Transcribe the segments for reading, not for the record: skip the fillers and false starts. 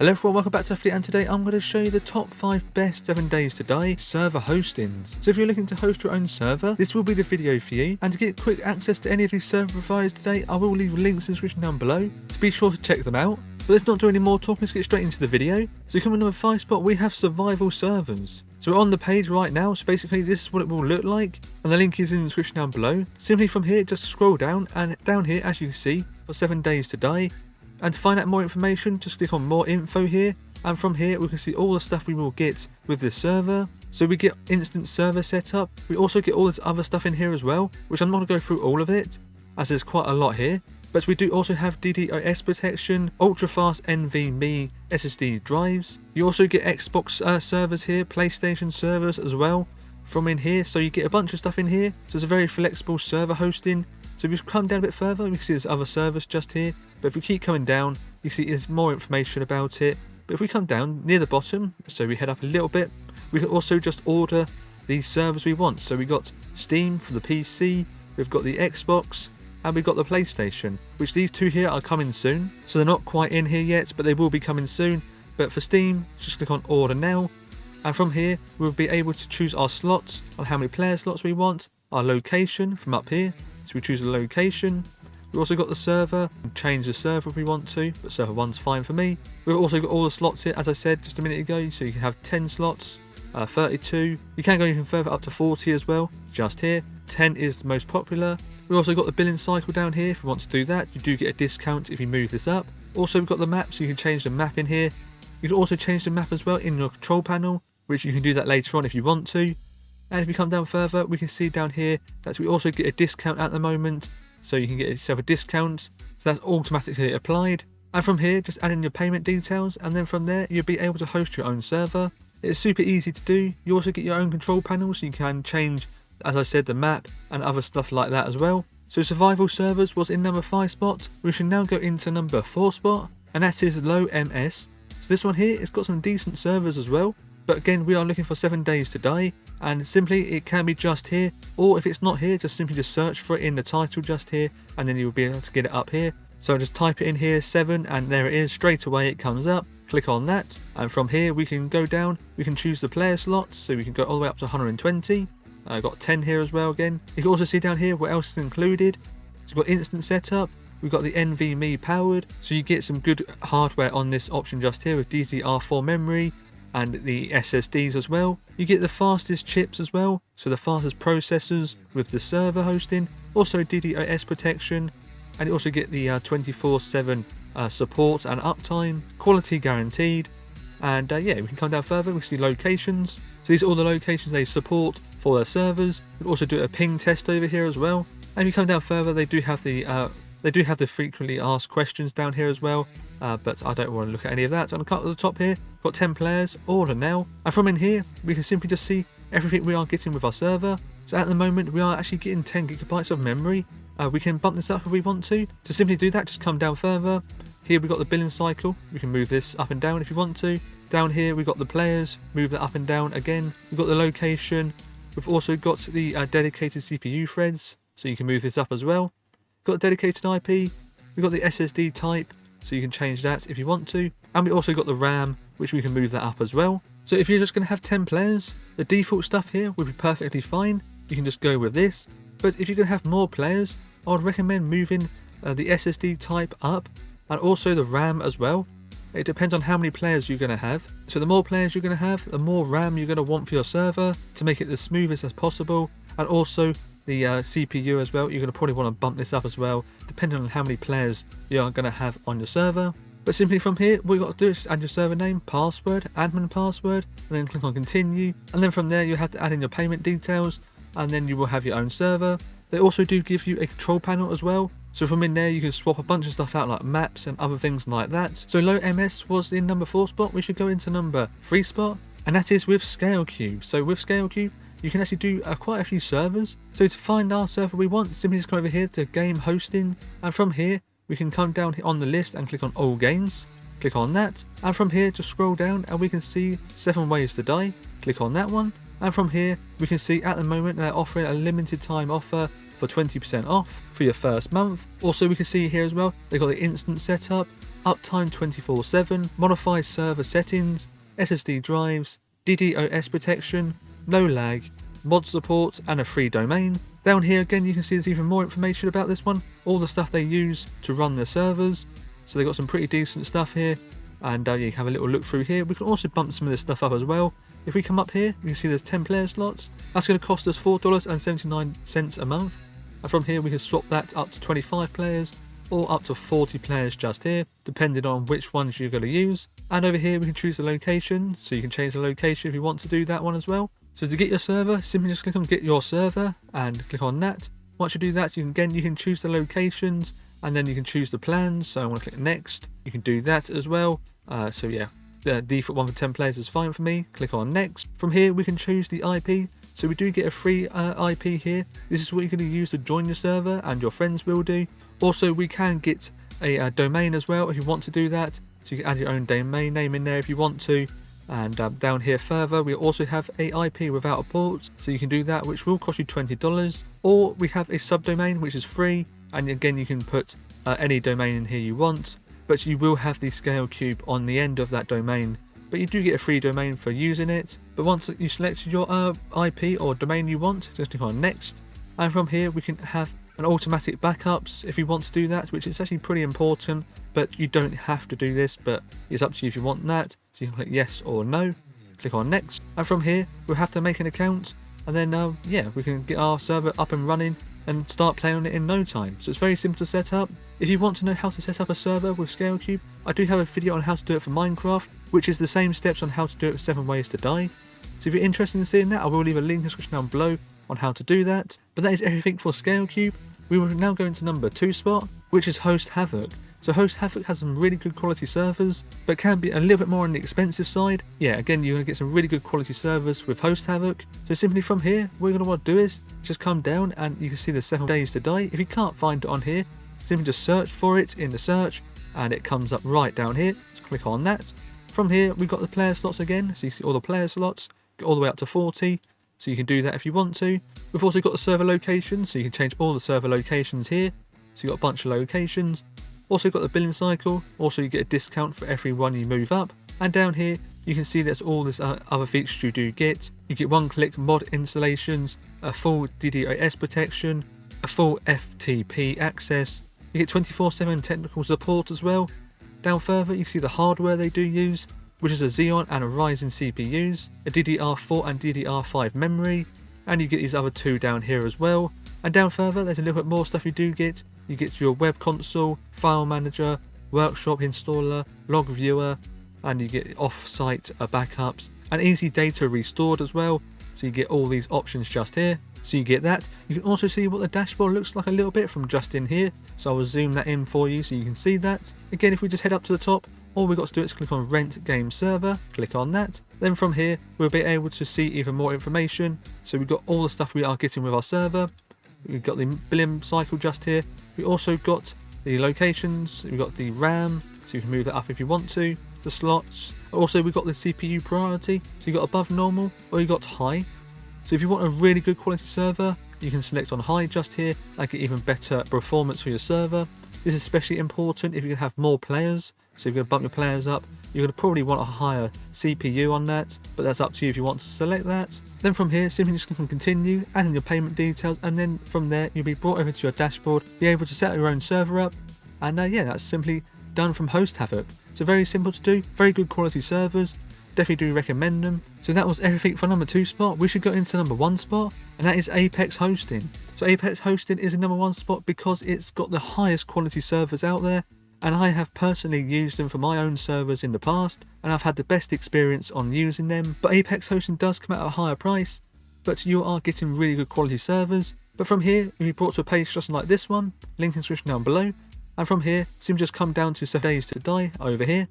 Hello everyone, welcome back to the video, and today I'm going to show you the top 5 best 7 days to die server hostings. So if you're looking to host your own server, this will be the video for you. And to get quick access to any of these server providers today, I will leave links in the description down below, so be sure to check them out. But let's not do any more talking, let's get straight into the video. So coming number 5 spot, we have survival servers. So we're on the page right now, so basically this is what it will look like, and the link is in the description down below. Simply from here, just scroll down, and down here, as you can see, for 7 days to die. And to find out more information, just click on more info here, and from here we can see all the stuff we will get with this server. So we get instant server setup, we also get all this other stuff in here as well, which I'm not going to go through all of it, as there's quite a lot here. But we do also have DDoS protection, ultra fast NVMe SSD drives. You also get Xbox servers here, PlayStation servers as well from in here, so you get a bunch of stuff in here. So it's a very flexible server hosting. So if you come down a bit further, we can see there's other servers just here. But if we keep coming down, you see there's more information about it. But if we come down near the bottom, so we head up a little bit, we can also just order these servers we want. So we got Steam for the PC, we've got the Xbox, and we've got the PlayStation, which these two here are coming soon. So they're not quite in here yet, but they will be coming soon. But for Steam, just click on order now. And from here, we'll be able to choose our slots on how many player slots we want, our location from up here. So we choose the location. We've also got the server, change the server if we want to, but server 1's fine for me. We've also got all the slots here, as I said just a minute ago, so you can have 10 slots, 32. You can go even further up to 40 as well, just here. 10 is the most popular. We've also got the billing cycle down here. If you want to do that, you do get a discount if you move this up. Also, we've got the map, so you can change the map in here. You can also change the map as well in your control panel, which you can do that later on if you want to. And if you come down further, we can see down here that we also get a discount at the moment. So you can get yourself a discount. So that's automatically applied. And from here, just add in your payment details. And then from there, you'll be able to host your own server. It's super easy to do. You also get your own control panel, so you can change, as I said, the map and other stuff like that as well. So survival servers was in number 5 spot. We should now go into number 4 spot. And that is LowMe. So this one here, it's got some decent servers as well. But again, we are looking for 7 days to die. And simply it can be just here, or if it's not here, just simply just search for it in the title just here, and then you'll be able to get it up here. So just type it in here 7, and there it is, straight away it comes up. Click on that, and from here we can go down, we can choose the player slots, so we can go all the way up to 120. I've got 10 here as well again. You can also see down here what else is included. So we've got instant setup, we've got the NVMe powered, so you get some good hardware on this option just here with DDR4 memory, and the SSDs as well. You get the fastest chips as well, so the fastest processors with the server hosting, also DDoS protection, and you also get the 24/7 support and uptime, quality guaranteed. And yeah, we can come down further, we see locations. So these are all the locations they support for their servers. We can also do a ping test over here as well. And if you come down further, they do have the frequently asked questions down here as well, but I don't want to look at any of that. So on the top here, got 10 players, order now. And from in here, we can simply just see everything we are getting with our server. So at the moment, we are actually getting 10 gigabytes of memory. We can bump this up if we want to. To simply do that, just come down further. Here we've got the billing cycle. We can move this up and down if you want to. Down here, we've got the players, move that up and down again. We've got the location. We've also got the dedicated CPU threads, so you can move this up as well. Got a dedicated IP, we've got the SSD type, so you can change that if you want to, and we also got the RAM, which we can move that up as well. So if you're just going to have 10 players, the default stuff here would be perfectly fine. You can just go with this, but if you're going to have more players, I would recommend moving the SSD type up, and also the RAM as well. It depends on how many players you're going to have. So the more players you're going to have, the more RAM you're going to want for your server to make it as smooth as possible, and also the CPU as well. You're going to probably want to bump this up as well, depending on how many players you are going to have on your server. But simply from here, what you've got to do is just add your server name, password, admin password, and then click on continue. And then from there, you have to add in your payment details, and then you will have your own server. They also do give you a control panel as well. So from in there, you can swap a bunch of stuff out like maps and other things like that. So LowMe was in number 4 spot. We should go into number 3 spot, and that is with ScaleCube. So with ScaleCube, you can actually do quite a few servers. So to find our server we want, simply just come over here to game hosting, and from here we can come down here on the list and click on all games. Click on that, and from here just scroll down and we can see 7 ways to die. Click on that one, and from here we can see at the moment they're offering a limited time offer for 20% off for your first month. Also we can see here as well, they've got the instant setup, uptime 24/7, modify server settings, SSD drives, DDoS protection, no lag, mod support, and a free domain. Down here again you can see there's even more information about this one, all the stuff they use to run their servers. So they got some pretty decent stuff here, and you can have a little look through here. We can also bump some of this stuff up as well. If we come up here, you can see there's 10 player slots. That's going to cost us $4.79 a month. And from here we can swap that up to 25 players or up to 40 players just here, depending on which ones you're going to use. And over here we can choose the location, so you can change the location if you want to do that one as well. So to get your server, simply just click on get your server and click on that. Once you do that, you can choose the locations, and then you can choose the plans. So I want to click next. You can do that as well. So yeah, the default one for 10 players is fine for me. Click on next. From here we can choose the IP. So we do get a free IP here. This is what you're going to use to join your server, and your friends will do. Also, we can get a domain as well if you want to do that. So you can add your own domain name in there if you want to. And down here further, we also have a IP without a port. So you can do that, which will cost you $20. Or we have a subdomain, which is free. And again, you can put any domain in here you want. But you will have the ScaleCube on the end of that domain. But you do get a free domain for using it. But once you select your IP or domain you want, just click on next. And from here we can have an automatic backups if you want to do that, which is actually pretty important. But you don't have to do this, but it's up to you if you want that. So you can click yes or no, click on next. And from here we'll have to make an account, and then yeah, we can get our server up and running and start playing on it in no time. So it's very simple to set up. If you want to know how to set up a server with ScaleCube, I do have a video on how to do it for Minecraft, which is the same steps on how to do it with 7 ways to die. So if you're interested in seeing that, I will leave a link in the description down below on how to do that. But that is everything for ScaleCube. We will now go into number 2 spot, which is Host Havoc. So Host Havoc has some really good quality servers, but can be a little bit more on the expensive side. Yeah, again, you're going to get some really good quality servers with Host Havoc. So simply from here, what you're going to want to do is just come down and you can see the 7 days to die. If you can't find it on here, simply just search for it in the search and it comes up right down here. Just click on that. From here, we've got the player slots again. So you see all the player slots, go all the way up to 40. So you can do that if you want to. We've also got the server location, so you can change all the server locations here. So you've got a bunch of locations. Also got the billing cycle, also you get a discount for every one you move up. And down here you can see there's all this other features you do get. You get one-click mod installations, a full DDoS protection, a full FTP access. You get 24/7 technical support as well. Down further you can see the hardware they do use, which is a Xeon and a Ryzen CPUs, a DDR4 and DDR5 memory, and you get these other 2 down here as well. And down further there's a little bit more stuff you do get. You get your web console, file manager, workshop installer, log viewer, and you get off-site backups and easy data restored as well. So you get all these options just here. So you get that. You can also see what the dashboard looks like a little bit from just in here. So I will zoom that in for you so you can see that. Again, if we just head up to the top, all we've got to do is click on Rent Game Server, click on that. Then from here, we'll be able to see even more information. So we've got all the stuff we are getting with our server. We've got the billing cycle just here. We also got the locations, we've got the RAM, so you can move that up if you want to, the slots. Also we've got the CPU priority, so you've got above normal or you've got high. So if you want a really good quality server, you can select on high just here, and get even better performance for your server. This is especially important if you can have more players, so if you're going to bump your players up, you're going to probably want a higher CPU on that, but that's up to you if you want to select that. Then from here, simply just click on continue, add in your payment details, and then from there you'll be brought over to your dashboard, be able to set your own server up, and yeah, that's simply done from Host Havoc. So very simple to do, very good quality servers, definitely do recommend them. So that was everything for number 2 spot. We should go into number 1 spot, and that is Apex Hosting. So Apex Hosting is a number 1 spot because it's got the highest quality servers out there, and I have personally used them for my own servers in the past, and I've had the best experience on using them. But Apex Hosting does come at a higher price, but you are getting really good quality servers. But from here, you'll be brought to a page just like this one, link in the description down below, and from here, simply just come down to 7 days to die over here.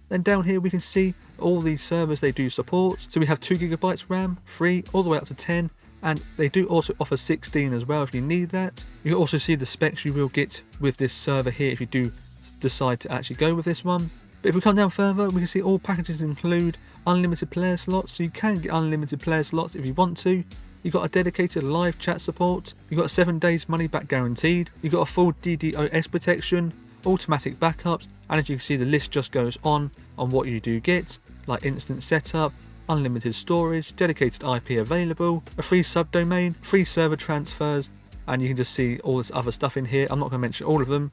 Then down here we can see all these servers they do support. So we have 2 GB RAM, 3, all the way up to 10, and they do also offer 16 as well if you need that. You can also see the specs you will get with this server here if you do decide to actually go with this one. But if we come down further, we can see all packages include unlimited player slots, so you can get unlimited player slots if you want to. You've got a dedicated live chat support, you've got 7 days money back guaranteed, you've got a full DDoS protection, automatic backups, and as you can see the list just goes on what you do get, like instant setup, unlimited storage, dedicated IP available, a free subdomain, free server transfers, and you can just see all this other stuff in here. I'm not going to mention all of them.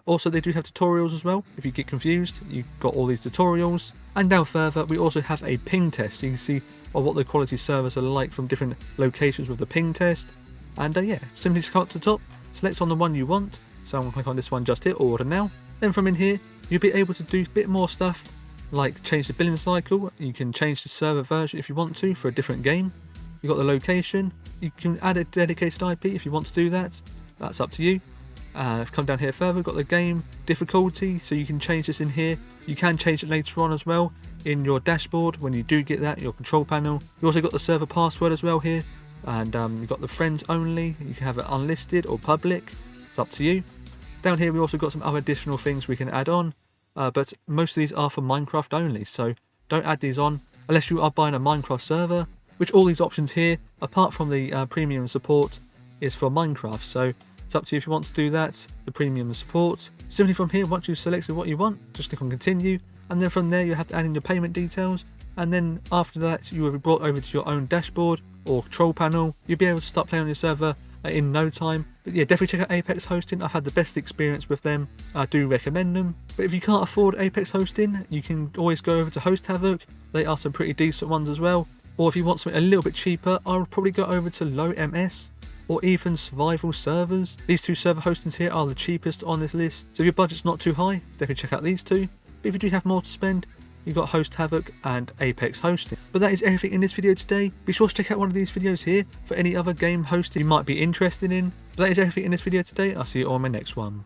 Also, they do have tutorials as well. If you get confused, you've got all these tutorials. And down further, we also have a ping test, so you can see what the quality servers are like from different locations with the ping test. And yeah, simply just come up to the top, select on the one you want. So I'm going to click on this one just here, order now. Then from in here, you'll be able to do a bit more stuff, like change the billing cycle. You can change the server version if you want to for a different game. You've got the location. You can add a dedicated IP if you want to do that. That's up to you. Come down here further, we've got the game difficulty, so you can change this in here. You can change it later on as well in your dashboard when you do get that, your control panel. You also got the server password as well here, and you've got the friends only. You can have it unlisted or public. It's up to you. Down here we also got some other additional things we can add on, but most of these are for Minecraft only, so don't add these on unless you are buying a Minecraft server, which all these options here, apart from the premium support, is for Minecraft. So it's up to you if you want to do that, the premium support. Simply from here, once you've selected what you want, just click on continue, and then from there you have to add in your payment details, and then after that you will be brought over to your own dashboard or control panel. You'll be able to start playing on your server in no time. But yeah, definitely check out Apex Hosting. I've had the best experience with them. I do recommend them. But if you can't afford Apex Hosting, you can always go over to Host Havoc. They are some pretty decent ones as well. Or if you want something a little bit cheaper, I would probably go over to LowMe or even Survival Servers. These two server hostings here are the cheapest on this list. So if your budget's not too high, definitely check out these two. But if you do have more to spend, you've got Host Havoc and Apex Hosting. But that is everything in this video today. Be sure to check out one of these videos here for any other game hosting you might be interested in. But that is everything in this video today, and I'll see you all in my next one.